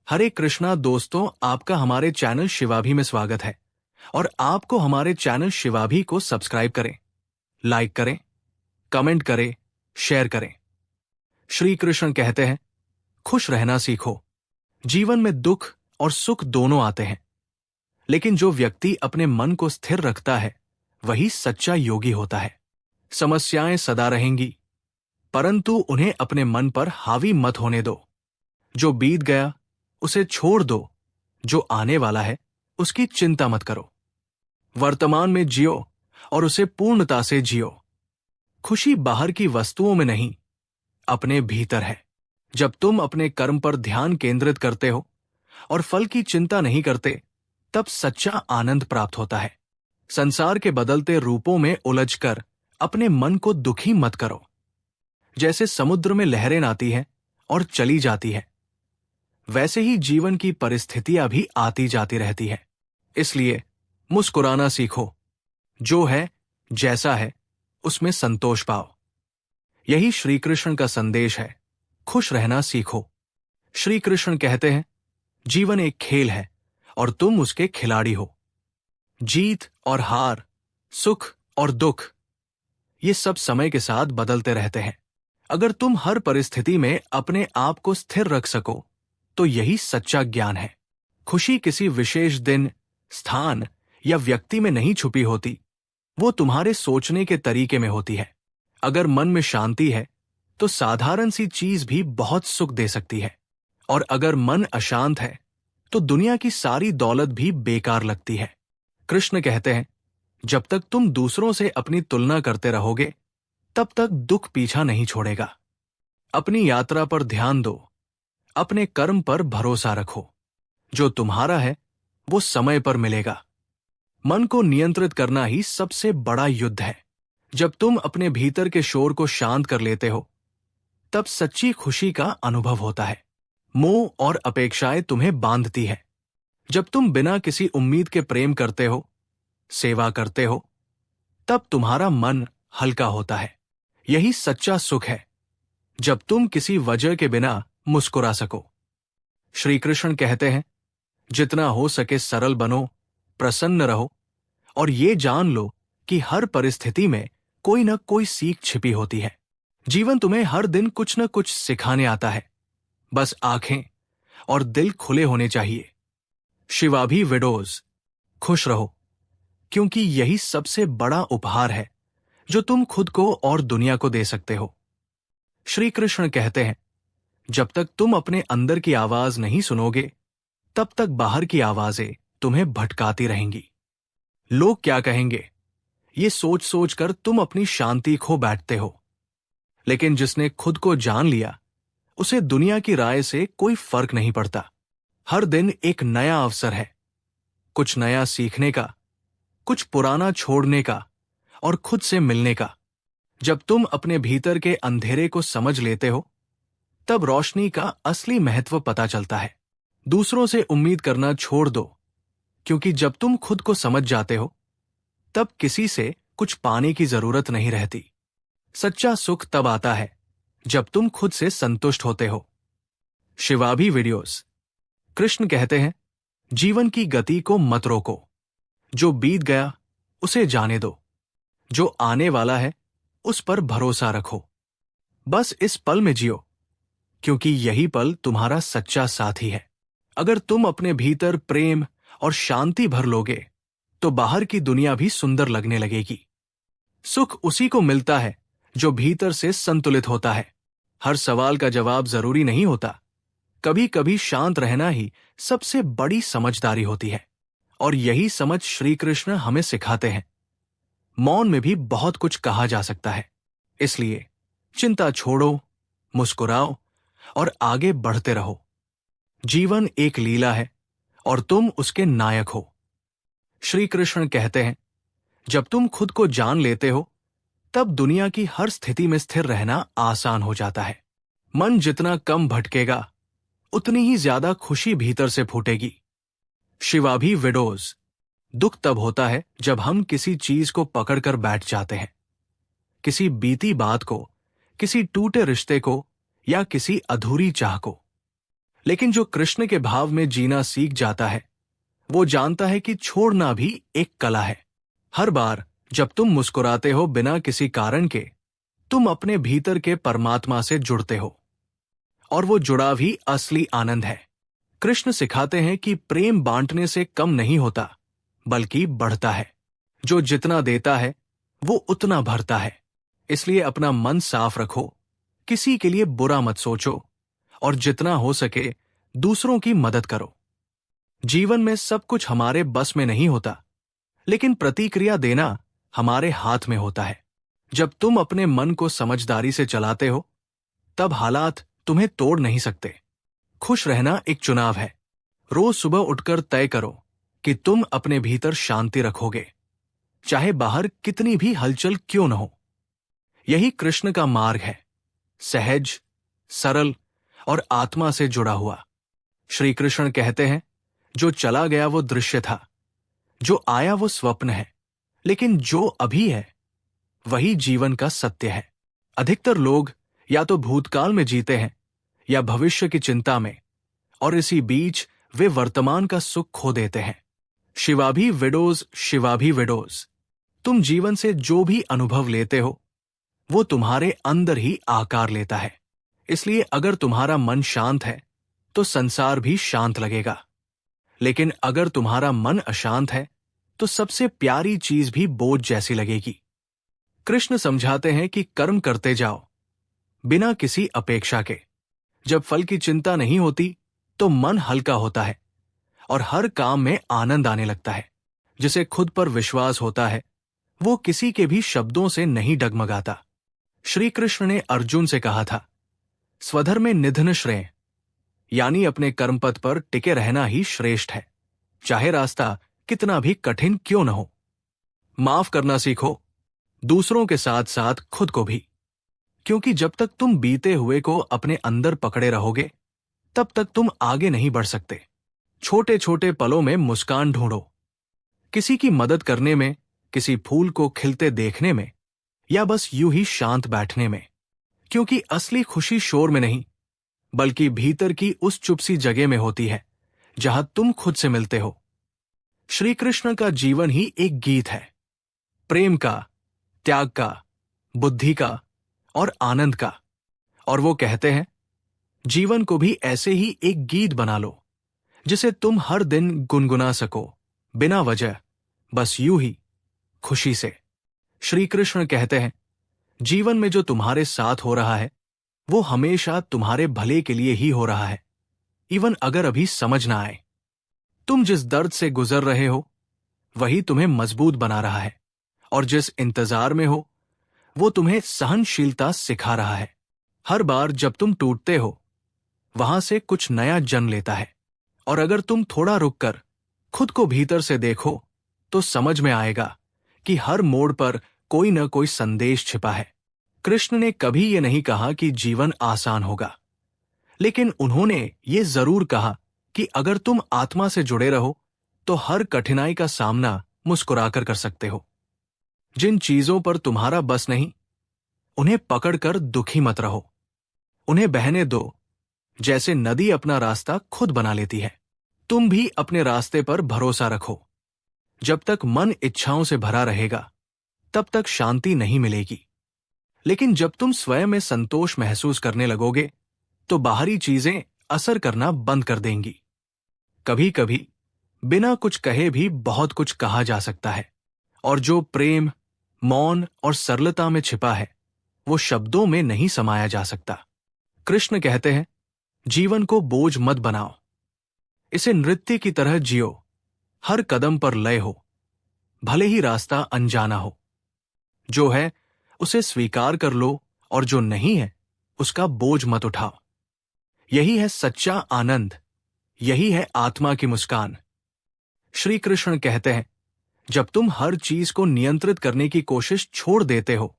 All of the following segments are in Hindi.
हरे कृष्णा दोस्तों, आपका हमारे चैनल शिवाभी में स्वागत है। और आपको हमारे चैनल शिवाभी को सब्सक्राइब करें, लाइक करें, कमेंट करें, शेयर करें। श्री कृष्ण कहते हैं, खुश रहना सीखो। जीवन में दुख और सुख दोनों आते हैं, लेकिन जो व्यक्ति अपने मन को स्थिर रखता है वही सच्चा योगी होता है। समस्याएं सदा रहेंगी, परंतु उन्हें अपने मन पर हावी मत होने दो। जो बीत गया उसे छोड़ दो, जो आने वाला है उसकी चिंता मत करो। वर्तमान में जियो और उसे पूर्णता से जियो। खुशी बाहर की वस्तुओं में नहीं, अपने भीतर है। जब तुम अपने कर्म पर ध्यान केंद्रित करते हो और फल की चिंता नहीं करते, तब सच्चा आनंद प्राप्त होता है। संसार के बदलते रूपों में उलझकर अपने मन को दुखी मत करो। जैसे समुद्र में लहरें आती हैं और चली जाती हैं, वैसे ही जीवन की परिस्थितियां भी आती जाती रहती हैं। इसलिए मुस्कुराना सीखो। जो है, जैसा है, उसमें संतोष पाओ। यही श्री कृष्ण का संदेश है। खुश रहना सीखो। श्री कृष्ण कहते हैं, जीवन एक खेल है और तुम उसके खिलाड़ी हो। जीत और हार, सुख और दुख, ये सब समय के साथ बदलते रहते हैं। अगर तुम हर परिस्थिति में अपने आप को स्थिर रख सको तो यही सच्चा ज्ञान है। खुशी किसी विशेष दिन, स्थान या व्यक्ति में नहीं छुपी होती, वो तुम्हारे सोचने के तरीके में होती है। अगर मन में शांति है तो साधारण सी चीज भी बहुत सुख दे सकती है, और अगर मन अशांत है तो दुनिया की सारी दौलत भी बेकार लगती है। कृष्ण कहते हैं, जब तक तुम दूसरों से अपनी तुलना करते रहोगे तब तक दुख पीछा नहीं छोड़ेगा। अपनी यात्रा पर ध्यान दो, अपने कर्म पर भरोसा रखो। जो तुम्हारा है वो समय पर मिलेगा। मन को नियंत्रित करना ही सबसे बड़ा युद्ध है। जब तुम अपने भीतर के शोर को शांत कर लेते हो, तब सच्ची खुशी का अनुभव होता है। मोह और अपेक्षाएं तुम्हें बांधती है। जब तुम बिना किसी उम्मीद के प्रेम करते हो, सेवा करते हो, तब तुम्हारा मन हल्का होता है। यही सच्चा सुख है, जब तुम किसी वजह के बिना मुस्कुरा सको। श्री कृष्ण कहते हैं, जितना हो सके सरल बनो, प्रसन्न रहो, और ये जान लो कि हर परिस्थिति में कोई न कोई सीख छिपी होती है। जीवन तुम्हें हर दिन कुछ न कुछ सिखाने आता है। बस आंखें और दिल खुले होने चाहिए। शिवाभी विडोज। खुश रहो, क्योंकि यही सबसे बड़ा उपहार है जो तुम खुद को और दुनिया को दे सकते हो। श्री कृष्ण कहते हैं, जब तक तुम अपने अंदर की आवाज नहीं सुनोगे, तब तक बाहर की आवाजें तुम्हें भटकाती रहेंगी। लोग क्या कहेंगे, ये सोच सोच कर तुम अपनी शांति खो बैठते हो। लेकिन जिसने खुद को जान लिया, उसे दुनिया की राय से कोई फर्क नहीं पड़ता। हर दिन एक नया अवसर है, कुछ नया सीखने का, कुछ पुराना छोड़ने का और खुद से मिलने का। जब तुम अपने भीतर के अंधेरे को समझ लेते हो, तब रोशनी का असली महत्व पता चलता है। दूसरों से उम्मीद करना छोड़ दो, क्योंकि जब तुम खुद को समझ जाते हो, तब किसी से कुछ पाने की जरूरत नहीं रहती। सच्चा सुख तब आता है जब तुम खुद से संतुष्ट होते हो। शिवाभी वीडियोस। कृष्ण कहते हैं, जीवन की गति को मत रोको। जो बीत गया उसे जाने दो, जो आने वाला है उस पर भरोसा रखो। बस इस पल में जियो, क्योंकि यही पल तुम्हारा सच्चा साथी है। अगर तुम अपने भीतर प्रेम और शांति भर लोगे तो बाहर की दुनिया भी सुंदर लगने लगेगी। सुख उसी को मिलता है जो भीतर से संतुलित होता है। हर सवाल का जवाब जरूरी नहीं होता। कभी कभी शांत रहना ही सबसे बड़ी समझदारी होती है, और यही समझ श्री कृष्ण हमें सिखाते हैं। मौन में भी बहुत कुछ कहा जा सकता है। इसलिए चिंता छोड़ो, मुस्कुराओ और आगे बढ़ते रहो। जीवन एक लीला है और तुम उसके नायक हो। श्री कृष्ण कहते हैं, जब तुम खुद को जान लेते हो, तब दुनिया की हर स्थिति में स्थिर रहना आसान हो जाता है। मन जितना कम भटकेगा, उतनी ही ज्यादा खुशी भीतर से फूटेगी। शिवाभी विडोज। दुख तब होता है जब हम किसी चीज को पकड़कर बैठ जाते हैं, किसी बीती बात को, किसी टूटे रिश्ते को या किसी अधूरी चाह को। लेकिन जो कृष्ण के भाव में जीना सीख जाता है, वो जानता है कि छोड़ना भी एक कला है। हर बार जब तुम मुस्कुराते हो बिना किसी कारण के, तुम अपने भीतर के परमात्मा से जुड़ते हो, और वो जुड़ाव ही असली आनंद है। कृष्ण सिखाते हैं कि प्रेम बांटने से कम नहीं होता, बल्कि बढ़ता है। जो जितना देता है वो उतना भरता है। इसलिए अपना मन साफ रखो, किसी के लिए बुरा मत सोचो, और जितना हो सके दूसरों की मदद करो। जीवन में सब कुछ हमारे बस में नहीं होता, लेकिन प्रतिक्रिया देना हमारे हाथ में होता है। जब तुम अपने मन को समझदारी से चलाते हो, तब हालात तुम्हें तोड़ नहीं सकते। खुश रहना एक चुनाव है। रोज सुबह उठकर तय करो कि तुम अपने भीतर शांति रखोगे, चाहे बाहर कितनी भी हलचल क्यों न हो। यही कृष्ण का मार्ग है, सहज, सरल और आत्मा से जुड़ा हुआ। श्री कृष्ण कहते हैं, जो चला गया वो दृश्य था, जो आया वो स्वप्न है, लेकिन जो अभी है वही जीवन का सत्य है। अधिकतर लोग या तो भूतकाल में जीते हैं या भविष्य की चिंता में, और इसी बीच वे वर्तमान का सुख खो देते हैं। शिवाभी विडोज, शिवाभी विडोज। तुम जीवन से जो भी अनुभव लेते हो, वो तुम्हारे अंदर ही आकार लेता है। इसलिए अगर तुम्हारा मन शांत है तो संसार भी शांत लगेगा, लेकिन अगर तुम्हारा मन अशांत है तो सबसे प्यारी चीज भी बोझ जैसी लगेगी। कृष्ण समझाते हैं कि कर्म करते जाओ बिना किसी अपेक्षा के। जब फल की चिंता नहीं होती तो मन हल्का होता है और हर काम में आनंद आने लगता है। जिसे खुद पर विश्वास होता है, वो किसी के भी शब्दों से नहीं डगमगाता। श्री कृष्ण ने अर्जुन से कहा था, स्वधर्मे निधन श्रेय, यानी अपने कर्मपथ पर टिके रहना ही श्रेष्ठ है, चाहे रास्ता कितना भी कठिन क्यों न हो। माफ करना सीखो, दूसरों के साथ साथ खुद को भी, क्योंकि जब तक तुम बीते हुए को अपने अंदर पकड़े रहोगे, तब तक तुम आगे नहीं बढ़ सकते। छोटे छोटे पलों में मुस्कान ढूंढो, किसी की मदद करने में, किसी फूल को खिलते देखने में, या बस यूं ही शांत बैठने में। क्योंकि असली खुशी शोर में नहीं, बल्कि भीतर की उस चुप सी जगह में होती है जहां तुम खुद से मिलते हो। श्री कृष्ण का जीवन ही एक गीत है, प्रेम का, त्याग का, बुद्धि का और आनंद का। और वो कहते हैं, जीवन को भी ऐसे ही एक गीत बना लो, जिसे तुम हर दिन गुनगुना सको, बिना वजह, बस यूं ही, खुशी से। श्री कृष्ण कहते हैं, जीवन में जो तुम्हारे साथ हो रहा है वो हमेशा तुम्हारे भले के लिए ही हो रहा है, इवन अगर अभी समझ ना आए। तुम जिस दर्द से गुजर रहे हो वही तुम्हें मजबूत बना रहा है, और जिस इंतजार में हो वो तुम्हें सहनशीलता सिखा रहा है। हर बार जब तुम टूटते हो, वहां से कुछ नया जन्म लेता है। और अगर तुम थोड़ा रुककर खुद को भीतर से देखो तो समझ में आएगा कि हर मोड़ पर कोई न कोई संदेश छिपा है। कृष्ण ने कभी ये नहीं कहा कि जीवन आसान होगा, लेकिन उन्होंने ये जरूर कहा कि अगर तुम आत्मा से जुड़े रहो तो हर कठिनाई का सामना मुस्कुराकर कर सकते हो। जिन चीजों पर तुम्हारा बस नहीं, उन्हें पकड़कर दुखी मत रहो, उन्हें बहने दो, जैसे नदी अपना रास्ता खुद बना लेती है। तुम भी अपने रास्ते पर भरोसा रखो। जब तक मन इच्छाओं से भरा रहेगा, तब तक शांति नहीं मिलेगी। लेकिन जब तुम स्वयं में संतोष महसूस करने लगोगे, तो बाहरी चीजें असर करना बंद कर देंगी। कभी कभी बिना कुछ कहे भी बहुत कुछ कहा जा सकता है, और जो प्रेम, मौन और सरलता में छिपा है, वो शब्दों में नहीं समाया जा सकता। कृष्ण कहते हैं, जीवन को बोझ मत बनाओ, इसे नृत्य की तरह जियो। हर कदम पर लय हो, भले ही रास्ता अनजाना हो। जो है उसे स्वीकार कर लो, और जो नहीं है उसका बोझ मत उठाओ। यही है सच्चा आनंद, यही है आत्मा की मुस्कान। श्री कृष्ण कहते हैं, जब तुम हर चीज को नियंत्रित करने की कोशिश छोड़ देते हो,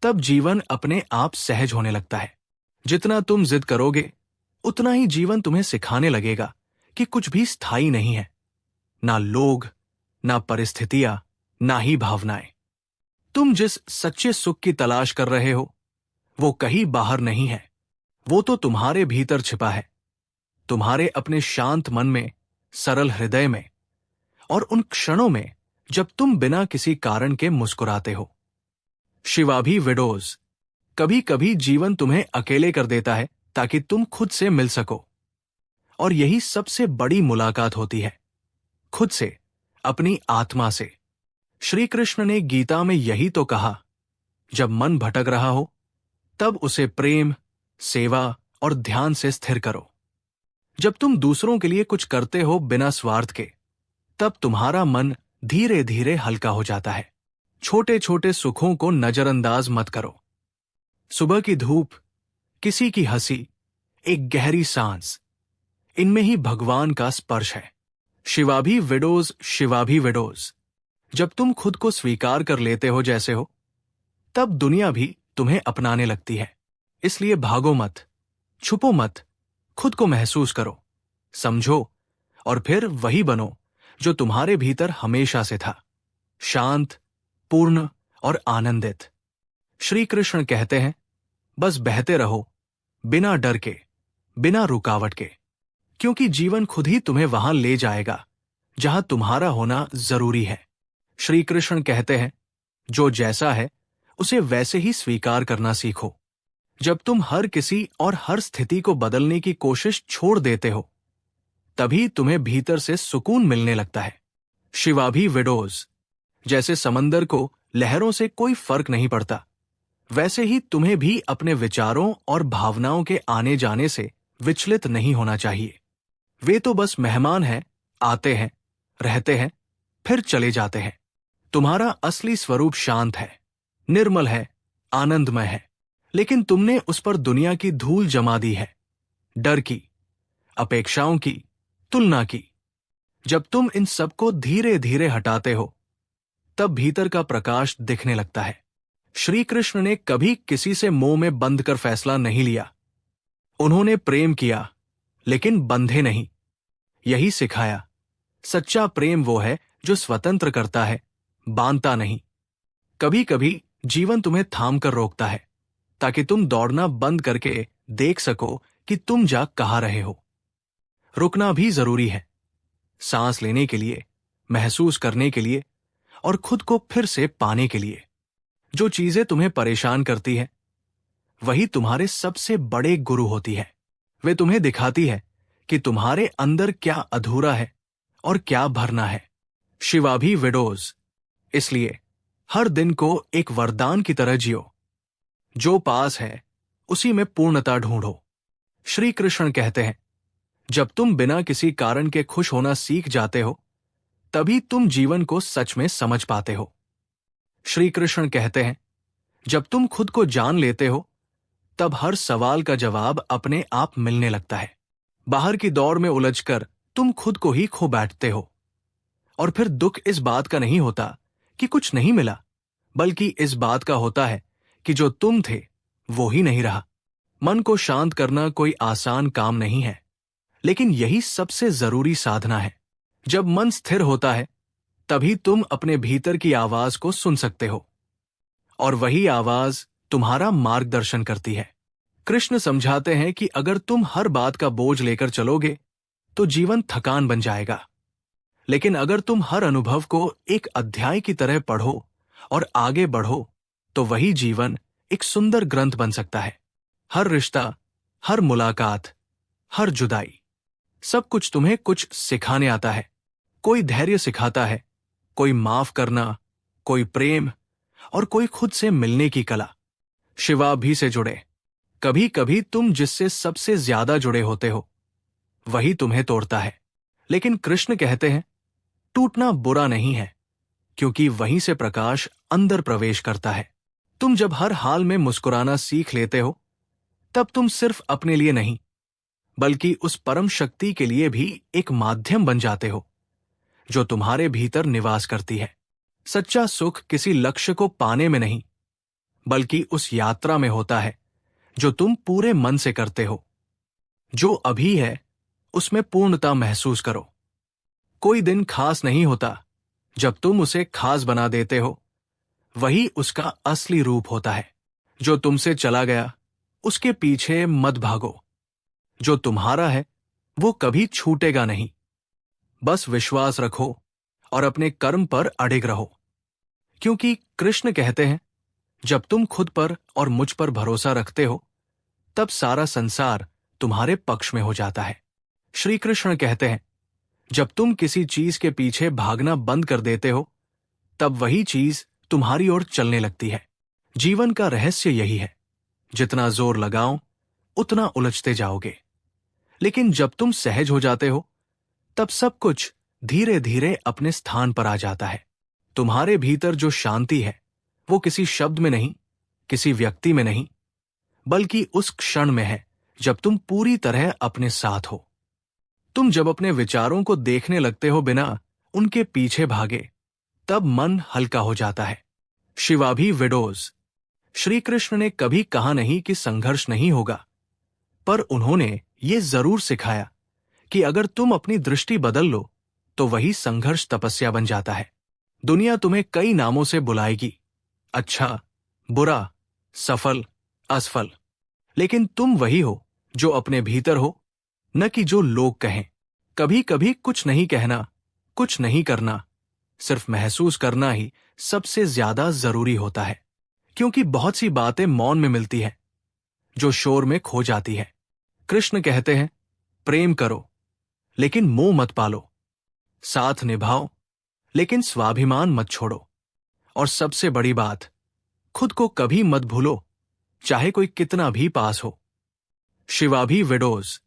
तब जीवन अपने आप सहज होने लगता है। जितना तुम जिद करोगे, उतना ही जीवन तुम्हें सिखाने लगेगा कि कुछ भी स्थायी नहीं है, ना लोग, ना परिस्थितियां, ना ही भावनाएं। तुम जिस सच्चे सुख की तलाश कर रहे हो, वो कहीं बाहर नहीं है, वो तो तुम्हारे भीतर छिपा है। तुम्हारे अपने शांत मन में, सरल हृदय में, और उन क्षणों में जब तुम बिना किसी कारण के मुस्कुराते हो। शिवाभी विडोज, कभी कभी जीवन तुम्हें अकेले कर देता है ताकि तुम खुद से मिल सको, और यही सबसे बड़ी मुलाकात होती है, खुद से, अपनी आत्मा से। श्री कृष्ण ने गीता में यही तो कहा, जब मन भटक रहा हो तब उसे प्रेम, सेवा और ध्यान से स्थिर करो। जब तुम दूसरों के लिए कुछ करते हो बिना स्वार्थ के, तब तुम्हारा मन धीरे धीरे हल्का हो जाता है। छोटे छोटे सुखों को नजरअंदाज मत करो। सुबह की धूप, किसी की हंसी, एक गहरी सांस, इनमें ही भगवान का स्पर्श है। शिवाभी विडोज, शिवाभी विडोज, जब तुम खुद को स्वीकार कर लेते हो जैसे हो, तब दुनिया भी तुम्हें अपनाने लगती है। इसलिए भागो मत, छुपो मत, खुद को महसूस करो, समझो, और फिर वही बनो जो तुम्हारे भीतर हमेशा से था, शांत, पूर्ण और आनंदित। श्री कृष्ण कहते हैं, बस बहते रहो, बिना डर के, बिना रुकावट के, क्योंकि जीवन खुद ही तुम्हें वहां ले जाएगा जहां तुम्हारा होना जरूरी है। श्री कृष्ण कहते हैं, जो जैसा है उसे वैसे ही स्वीकार करना सीखो। जब तुम हर किसी और हर स्थिति को बदलने की कोशिश छोड़ देते हो, तभी तुम्हें भीतर से सुकून मिलने लगता है। शिवाभी विडोज, जैसे समंदर को लहरों से कोई फर्क नहीं पड़ता, वैसे ही तुम्हें भी अपने विचारों और भावनाओं के आने जाने से विचलित नहीं होना चाहिए। वे तो बस मेहमान हैं, आते हैं, रहते हैं, फिर चले जाते हैं। तुम्हारा असली स्वरूप शांत है, निर्मल है, आनंदमय है, लेकिन तुमने उस पर दुनिया की धूल जमा दी है, डर की, अपेक्षाओं की, तुलना की। जब तुम इन सबको धीरे धीरे हटाते हो, तब भीतर का प्रकाश दिखने लगता है। श्री कृष्ण ने कभी किसी से मोह में बंध कर फैसला नहीं लिया। उन्होंने प्रेम किया, लेकिन बंधे नहीं। यही सिखाया, सच्चा प्रेम वो है जो स्वतंत्र करता है, बांधता नहीं। कभी कभी जीवन तुम्हें थाम कर रोकता है, ताकि तुम दौड़ना बंद करके देख सको कि तुम जा कहाँ रहे हो। रुकना भी जरूरी है, सांस लेने के लिए, महसूस करने के लिए, और खुद को फिर से पाने के लिए। जो चीजें तुम्हें परेशान करती है, वही तुम्हारे सबसे बड़े गुरु होती है। वे तुम्हें दिखाती है कि तुम्हारे अंदर क्या अधूरा है और क्या भरना है। शिवाभी विडोज, इसलिए हर दिन को एक वरदान की तरह जियो। जो पास है उसी में पूर्णता ढूंढो। श्री कृष्ण कहते हैं, जब तुम बिना किसी कारण के खुश होना सीख जाते हो, तभी तुम जीवन को सच में समझ पाते हो। श्री कृष्ण कहते हैं, जब तुम खुद को जान लेते हो, तब हर सवाल का जवाब अपने आप मिलने लगता है। बाहर की दौड़ में उलझकर तुम खुद को ही खो बैठते हो, और फिर दुख इस बात का नहीं होता कि कुछ नहीं मिला, बल्कि इस बात का होता है कि जो तुम थे वो ही नहीं रहा। मन को शांत करना कोई आसान काम नहीं है, लेकिन यही सबसे जरूरी साधना है। जब मन स्थिर होता है, तभी तुम अपने भीतर की आवाज को सुन सकते हो, और वही आवाज तुम्हारा मार्गदर्शन करती है। कृष्ण समझाते हैं कि अगर तुम हर बात का बोझ लेकर चलोगे, तो जीवन थकान बन जाएगा। लेकिन अगर तुम हर अनुभव को एक अध्याय की तरह पढ़ो और आगे बढ़ो, तो वही जीवन एक सुंदर ग्रंथ बन सकता है। हर रिश्ता, हर मुलाकात, हर जुदाई, सब कुछ तुम्हें कुछ सिखाने आता है। कोई धैर्य सिखाता है, कोई माफ करना, कोई प्रेम, और कोई खुद से मिलने की कला। शिवाभी से जुड़े। कभी कभी तुम जिससे सबसे ज्यादा जुड़े होते हो, वही तुम्हें तोड़ता है। लेकिन कृष्ण कहते हैं, टूटना बुरा नहीं है, क्योंकि वहीं से प्रकाश अंदर प्रवेश करता है। तुम जब हर हाल में मुस्कुराना सीख लेते हो, तब तुम सिर्फ अपने लिए नहीं, बल्कि उस परम शक्ति के लिए भी एक माध्यम बन जाते हो, जो तुम्हारे भीतर निवास करती है। सच्चा सुख किसी लक्ष्य को पाने में नहीं, बल्कि उस यात्रा में होता है जो तुम पूरे मन से करते हो। जो अभी है उसमें पूर्णता महसूस करो। कोई दिन खास नहीं होता, जब तुम उसे खास बना देते हो, वही उसका असली रूप होता है। जो तुमसे चला गया, उसके पीछे मत भागो। जो तुम्हारा है वो कभी छूटेगा नहीं। बस विश्वास रखो और अपने कर्म पर अडिग रहो, क्योंकि कृष्ण कहते हैं, जब तुम खुद पर और मुझ पर भरोसा रखते हो, तब सारा संसार तुम्हारे पक्ष में हो जाता है। श्री कृष्ण कहते हैं, जब तुम किसी चीज के पीछे भागना बंद कर देते हो, तब वही चीज तुम्हारी ओर चलने लगती है। जीवन का रहस्य यही है, जितना जोर लगाओ उतना उलझते जाओगे। लेकिन जब तुम सहज हो जाते हो, तब सब कुछ धीरे धीरे अपने स्थान पर आ जाता है। तुम्हारे भीतर जो शांति है, वो किसी शब्द में नहीं, किसी व्यक्ति में नहीं, बल्कि उस क्षण में है जब तुम पूरी तरह अपने साथ हो। तुम जब अपने विचारों को देखने लगते हो बिना उनके पीछे भागे, तब मन हल्का हो जाता है। शिवाभी विडोज। श्री कृष्ण ने कभी कहा नहीं कि संघर्ष नहीं होगा, पर उन्होंने ये जरूर सिखाया कि अगर तुम अपनी दृष्टि बदल लो तो वही संघर्ष तपस्या बन जाता है। दुनिया तुम्हें कई नामों से बुलाएगी, अच्छा, बुरा, सफल, असफल, लेकिन तुम वही हो जो अपने भीतर हो, न कि जो लोग कहें। कभी कभी कुछ नहीं कहना, कुछ नहीं करना, सिर्फ महसूस करना ही सबसे ज्यादा जरूरी होता है, क्योंकि बहुत सी बातें मौन में मिलती है, जो शोर में खो जाती है। कृष्ण कहते हैं, प्रेम करो लेकिन मोह मत पालो, साथ निभाओ लेकिन स्वाभिमान मत छोड़ो, और सबसे बड़ी बात, खुद को कभी मत भूलो, चाहे कोई कितना भी पास हो। शिवाभी विडोज।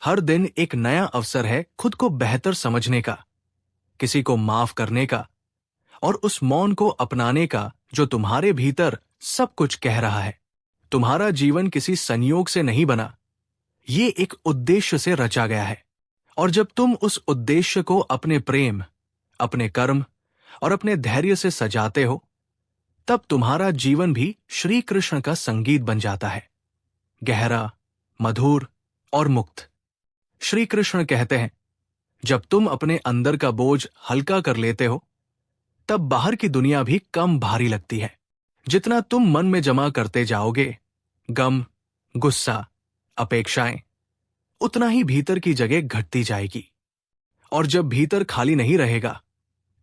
हर दिन एक नया अवसर है खुद को बेहतर समझने का, किसी को माफ करने का, और उस मौन को अपनाने का जो तुम्हारे भीतर सब कुछ कह रहा है। तुम्हारा जीवन किसी संयोग से नहीं बना, ये एक उद्देश्य से रचा गया है। और जब तुम उस उद्देश्य को अपने प्रेम, अपने कर्म और अपने धैर्य से सजाते हो, तब तुम्हारा जीवन भी श्री कृष्ण का संगीत बन जाता है, गहरा, मधुर और मुक्त। श्री कृष्ण कहते हैं, जब तुम अपने अंदर का बोझ हल्का कर लेते हो, तब बाहर की दुनिया भी कम भारी लगती है। जितना तुम मन में जमा करते जाओगे, गम, गुस्सा, अपेक्षाएं, उतना ही भीतर की जगह घटती जाएगी। और जब भीतर खाली नहीं रहेगा,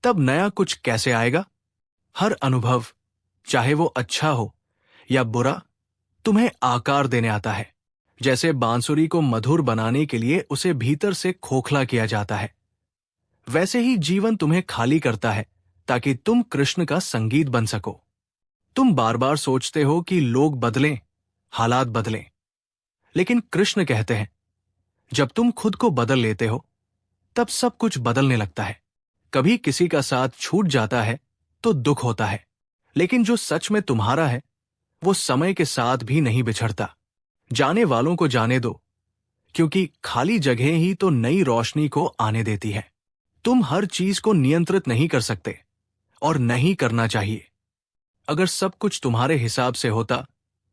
तब नया कुछ कैसे आएगा? हर अनुभव, चाहे वो अच्छा हो या बुरा, तुम्हें आकार देने आता है। जैसे बांसुरी को मधुर बनाने के लिए उसे भीतर से खोखला किया जाता है, वैसे ही जीवन तुम्हें खाली करता है ताकि तुम कृष्ण का संगीत बन सको। तुम बार बार सोचते हो कि लोग बदलें, हालात बदलें, लेकिन कृष्ण कहते हैं, जब तुम खुद को बदल लेते हो, तब सब कुछ बदलने लगता है। कभी किसी का साथ छूट जाता है तो दुख होता है, लेकिन जो सच में तुम्हारा है, वो समय के साथ भी नहीं बिछड़ता। जाने वालों को जाने दो, क्योंकि खाली जगह ही तो नई रोशनी को आने देती है। तुम हर चीज को नियंत्रित नहीं कर सकते, और नहीं करना चाहिए। अगर सब कुछ तुम्हारे हिसाब से होता,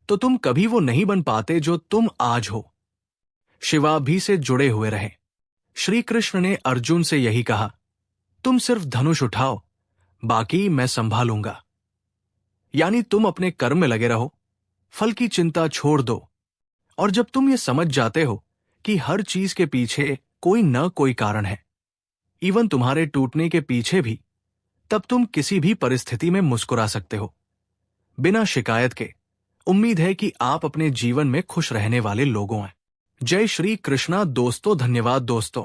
तो तुम कभी वो नहीं बन पाते जो तुम आज हो। शिवाभी से जुड़े हुए रहें। श्री कृष्ण ने अर्जुन से यही कहा, तुम सिर्फ धनुष उठाओ, बाकी मैं संभालूंगा। यानी तुम अपने कर्म में लगे रहो, फल की चिंता छोड़ दो। और जब तुम ये समझ जाते हो कि हर चीज के पीछे कोई न कोई कारण है, इवन तुम्हारे टूटने के पीछे भी, तब तुम किसी भी परिस्थिति में मुस्कुरा सकते हो, बिना शिकायत के। उम्मीद है कि आप अपने जीवन में खुश रहने वाले लोगों हैं। जय श्री कृष्णा दोस्तों। धन्यवाद दोस्तों।